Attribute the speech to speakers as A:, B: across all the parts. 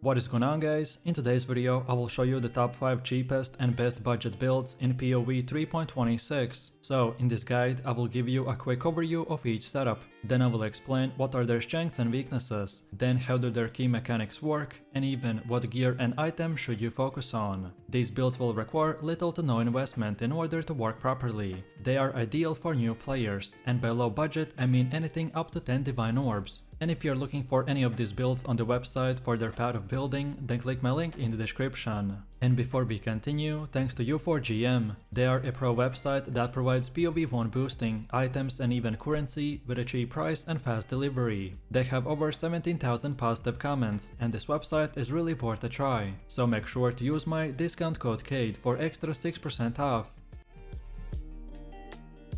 A: What is going on, guys? In today's video I will show you the top 5 cheapest and best budget builds in PoE 3.26. So in this guide I will give you a quick overview of each setup, then I will explain what are their strengths and weaknesses, then how do their key mechanics work, and even what gear and item should you focus on. These builds will require little to no investment in order to work properly. They are ideal for new players, and by low budget I mean anything up to 10 divine orbs. And if you're looking for any of these builds on the website for their path of building, then click my link in the description. And before we continue, thanks to U4GM. They are a pro website that provides PoE 1 boosting, items and even currency with a cheap price and fast delivery. They have over 17,000 positive comments, and this website is really worth a try. So make sure to use my discount code KAID for extra 6% off.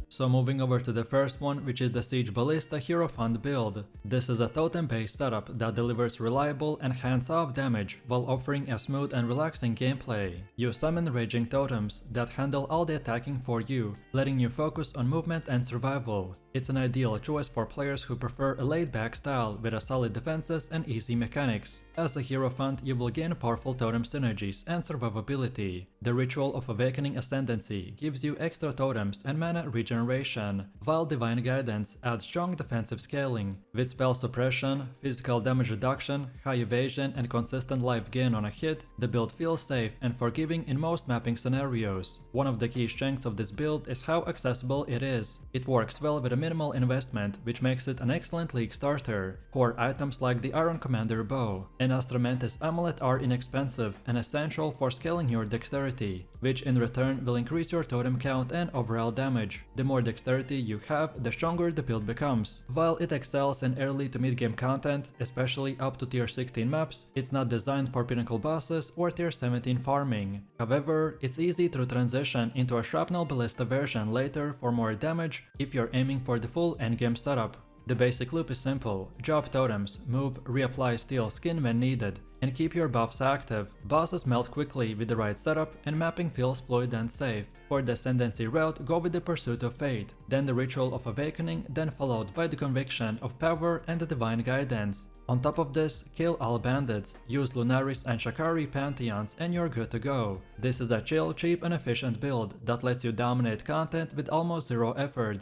A: So moving over to the first one, which is the Siege Ballista Hierophant build. This is a totem based setup that delivers reliable and hands-off damage while offering a smooth and relaxing gameplay. You summon raging totems that handle all the attacking for you, letting you focus on movement and survival. It's an ideal choice for players who prefer a laid-back style with a solid defenses and easy mechanics. As a Hierophant, you will gain powerful totem synergies and survivability. The Ritual of Awakening Ascendancy gives you extra totems and mana regeneration, while Divine Guidance adds strong defensive scaling. With spell suppression, physical damage reduction, high evasion and consistent life gain on a hit, the build feels safe and forgiving in most mapping scenarios. One of the key strengths of this build is how accessible it is. It works well with a minimal investment, which makes it an excellent league starter. Core items like the Iron Commander bow and Astromantis amulet are inexpensive and essential for scaling your dexterity, which in return will increase your totem count and overall damage. The more dexterity you have, the stronger the build becomes. While it excels in early to mid-game content, especially up to tier 16 maps, it's not designed for pinnacle bosses or tier 17 farming. However, it's easy to transition into a Shrapnel Ballista version later for more damage if you're aiming for the full endgame setup. The basic loop is simple: drop totems, move, reapply steel skin when needed, and keep your buffs active. Bosses melt quickly with the right setup, and mapping feels fluid and safe. For the Ascendancy route, go with the Pursuit of Fate, then the Ritual of Awakening, then followed by the Conviction of Power and the Divine Guidance. On top of this, kill all bandits, use Lunaris and Shakari pantheons and you're good to go. This is a chill, cheap and efficient build that lets you dominate content with almost zero effort.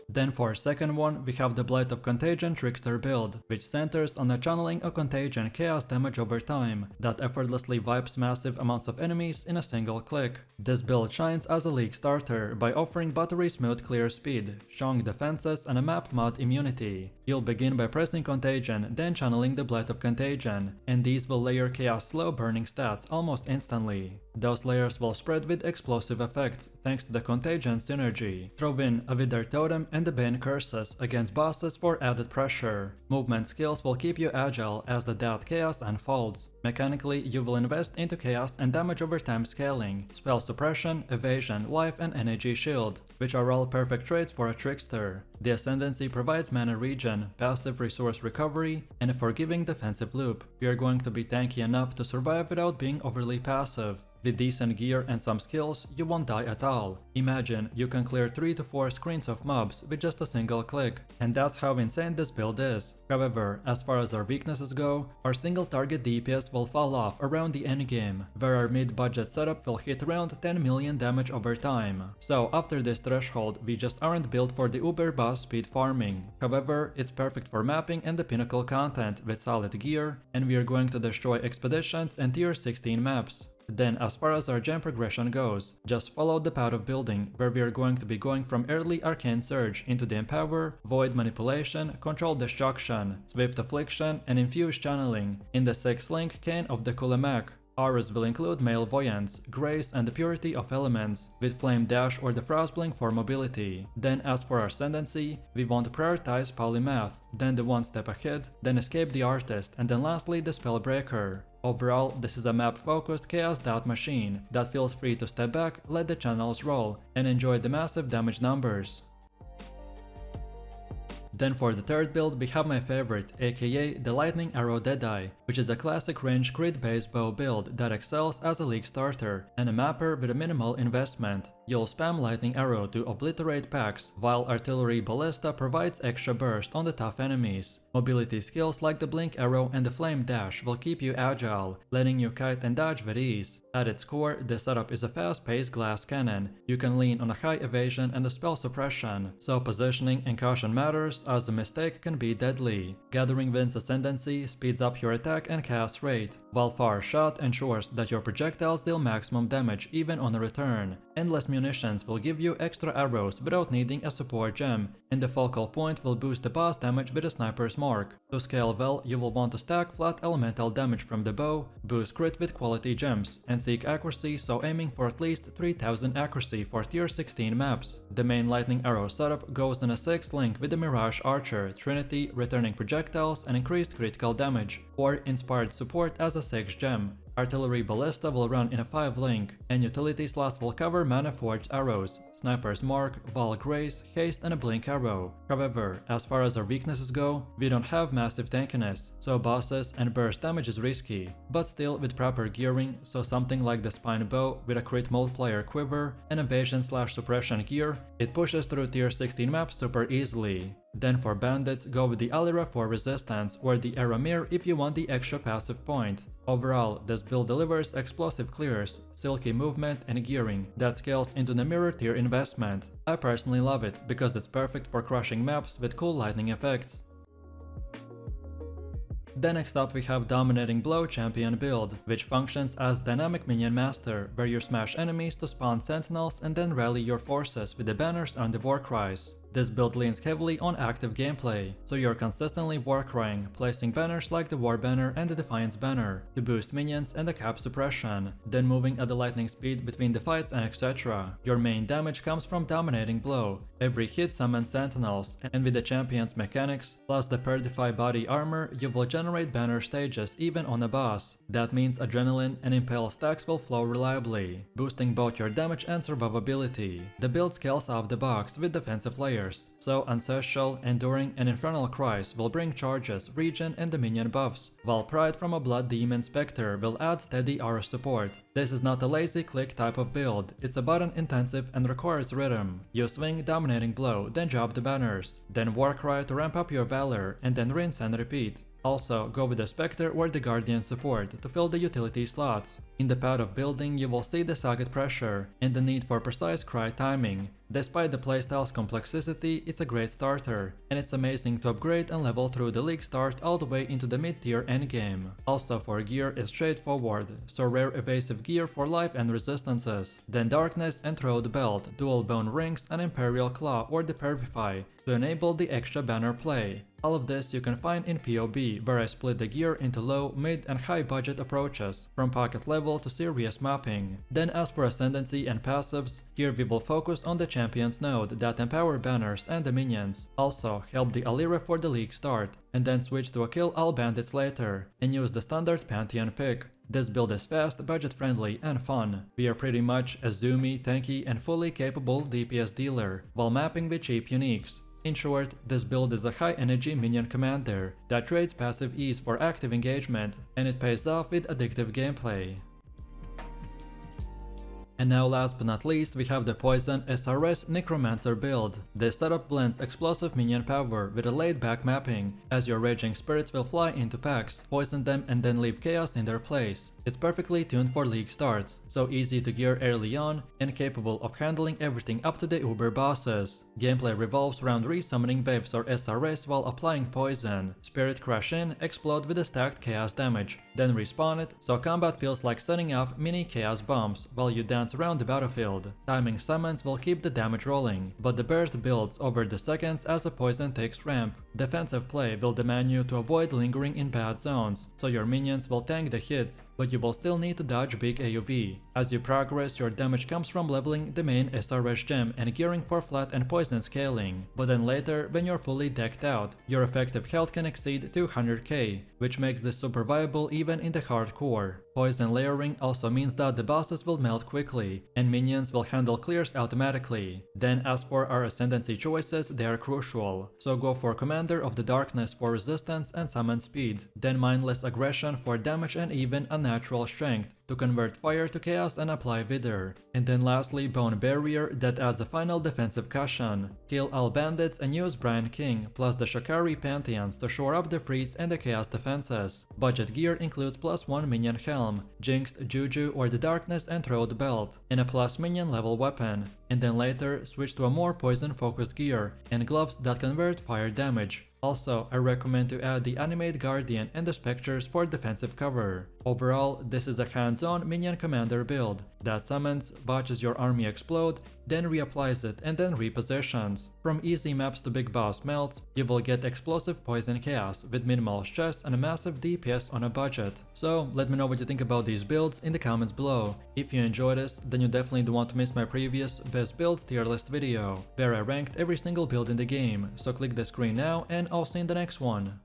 A: Then for our second one, we have the Blight of Contagion Trickster build, which centers on channeling a contagion chaos damage over time that effortlessly wipes massive amounts of enemies in a single click. This build shines as a league starter by offering buttery smooth clear speed, strong defenses and a map mod immunity. You'll begin by pressing Contagion, then channeling the Blight of Contagion, and these will layer chaos slow burning stats almost instantly. Those layers will spread with explosive effects thanks to the Contagion synergy. Throw in a Wither Totem and the Bane Curses against bosses for added pressure. Movement skills will keep you agile as the death chaos unfolds. Mechanically, you will invest into chaos and damage over time scaling, spell suppression, evasion, life and energy shield, which are all perfect traits for a trickster. The Ascendancy provides mana regen, passive resource recovery, and a forgiving defensive loop. You are going to be tanky enough to survive without being overly passive. With decent gear and some skills, you won't die at all. Imagine you can clear 3 to 4 screens of mobs with just a single click, and that's how insane this build is. However, as far as our weaknesses go, our single target DPS will fall off around the endgame, where our mid-budget setup will hit around 10 million damage over time. So after this threshold, we just aren't built for the uber boss speed farming. However, it's perfect for mapping and the pinnacle content with solid gear, and we are going to destroy expeditions and tier 16 maps. Then as far as our gem progression goes, just follow the path of building, where we are going to be going from early Arcane Surge into the Empower, Void Manipulation, Control Destruction, Swift Affliction and Infuse Channeling in the 6-link Cane of the Kulemak. Auras will include Malevoyance, Grace and the Purity of Elements, with Flame Dash or the Frostblink for mobility. Then as for our Ascendancy, we want to prioritize Polymath, then the One Step Ahead, then Escape the Artist, and then lastly the Spellbreaker. Overall, this is a map-focused chaos dot machine that feels free to step back, let the channels roll, and enjoy the massive damage numbers. Then for the third build we have my favorite, aka the Lightning Arrow Deadeye, which is a classic range crit based bow build that excels as a league starter and a mapper with a minimal investment. You'll spam lightning arrow to obliterate packs, while artillery ballista provides extra burst on the tough enemies. Mobility skills like the blink arrow and the flame dash will keep you agile, letting you kite and dodge with ease. At its core, the setup is a fast-paced glass cannon. You can lean on a high evasion and a spell suppression, so positioning and caution matters as a mistake can be deadly. Gathering Wind's Ascendancy speeds up your attack and cast rate, while Far Shot ensures that your projectiles deal maximum damage even on a return. Endless Munitions will give you extra arrows without needing a support gem, and the focal point will boost the boss damage with a sniper's mark. To scale well, you will want to stack flat elemental damage from the bow, boost crit with quality gems, and seek accuracy, so aiming for at least 3000 accuracy for tier 16 maps. The main lightning arrow setup goes in a 6 link with the Mirage Archer, Trinity, returning projectiles and increased critical damage, or inspired support as a 6 gem. Artillery Ballista will run in a 5 link, and utility slots will cover Mana Forged arrows, Sniper's Mark, Val Grace, Haste and a Blink arrow. However, as far as our weaknesses go, we don't have massive tankiness, so bosses and burst damage is risky, but still with proper gearing, so something like the Spine Bow with a crit multiplier quiver and evasion/suppression gear, it pushes through tier 16 maps super easily. Then for bandits, go with the Alira for resistance or the Aramir if you want the extra passive point. Overall, this build delivers explosive clears, silky movement and gearing that scales into the mirror tier investment. I personally love it because it's perfect for crushing maps with cool lightning effects. Then next up we have Dominating Blow Champion build, which functions as Dynamic Minion Master, where you smash enemies to spawn sentinels and then rally your forces with the banners and the war cries. This build leans heavily on active gameplay, so you're consistently warcrying, placing banners like the War Banner and the Defiance Banner to boost minions and the cap suppression, then moving at the lightning speed between the fights and etc. Your main damage comes from Dominating Blow. Every hit summons sentinels, and with the champion's mechanics, plus the Perdify body armor, you will generate banner stages even on a boss. That means Adrenaline and Impale stacks will flow reliably, boosting both your damage and survivability. The build scales off the box with defensive layers, so Ancestral, Enduring and Infernal Cries will bring charges, regen and the minion buffs, while Pride from a Blood Demon Spectre will add steady aura support. This is not a lazy click type of build, it's a button intensive and requires rhythm. You swing Dominating Blow, then drop the banners, then Warcry to ramp up your valor, and then rinse and repeat. Also, go with the Spectre or the Guardian support to fill the utility slots. In the path of building, you will see the Sagat pressure and the need for precise cry timing. Despite the playstyle's complexity, it's a great starter, and it's amazing to upgrade and level through the league start all the way into the mid-tier endgame. Also for gear is straightforward, so rare evasive gear for life and resistances, then Darkness and Throat Belt, Dual Bone Rings and Imperial Claw or the Purify to enable the extra banner play. All of this you can find in PoB, where I split the gear into low, mid and high budget approaches, from pocket level to serious mapping. Then as for Ascendancy and passives, here we will focus on the Champions node that empower banners and the minions, also help the Alira for the league start, and then switch to a kill all bandits later, and use the standard Pantheon pick. This build is fast, budget friendly and fun. We are pretty much a zoomy, tanky and fully capable DPS dealer, while mapping with cheap uniques. In short, this build is a high energy minion commander that trades passive ease for active engagement, and it pays off with addictive gameplay. And now last but not least, we have the Poison SRS Necromancer build. This setup blends explosive minion power with a laid-back mapping, as your raging spirits will fly into packs, poison them and then leave chaos in their place. It's perfectly tuned for league starts, so easy to gear early on and capable of handling everything up to the uber bosses. Gameplay revolves around resummoning waves or SRS while applying poison. Spirit crash in, explode with a stacked chaos damage, then respawn it, so combat feels like setting off mini chaos bombs while you dance around the battlefield. Timing summons will keep the damage rolling, but the burst builds over the seconds as the poison takes ramp. Defensive play will demand you to avoid lingering in bad zones, so your minions will tank the hits, but you will still need to dodge big AoV. As you progress, your damage comes from leveling the main SRS gem and gearing for flat and poison scaling, but then later, when you're fully decked out, your effective health can exceed 200k, which makes this super viable even in the hardcore. Poison layering also means that the bosses will melt quickly, and minions will handle clears automatically. Then as for our Ascendancy choices, they are crucial, so go for Commander of the Darkness for resistance and summon speed, then Mindless Aggression for damage and even a supernatural strength to convert fire to chaos and apply Wither. And then lastly, Bone Barrier that adds a final defensive cushion. Kill all bandits and use Brian King plus the Shakari Pantheons to shore up the freeze and the chaos defenses. Budget gear includes +1 minion helm, Jinxed, Juju or the Darkness and Throat belt, and a plus minion level weapon. And then later switch to a more poison focused gear and gloves that convert fire damage. Also, I recommend to add the Animate Guardian and the Spectres for defensive cover. Overall, this is a hands-on minion commander build that summons, watches your army explode, then reapplies it and then repositions. From easy maps to big boss melts, you will get explosive poison chaos with minimal stress and a massive DPS on a budget. So let me know what you think about these builds in the comments below. If you enjoyed this, then you definitely don't want to miss my previous best builds tier list video, where I ranked every single build in the game, so click the screen now and I'll see you in the next one.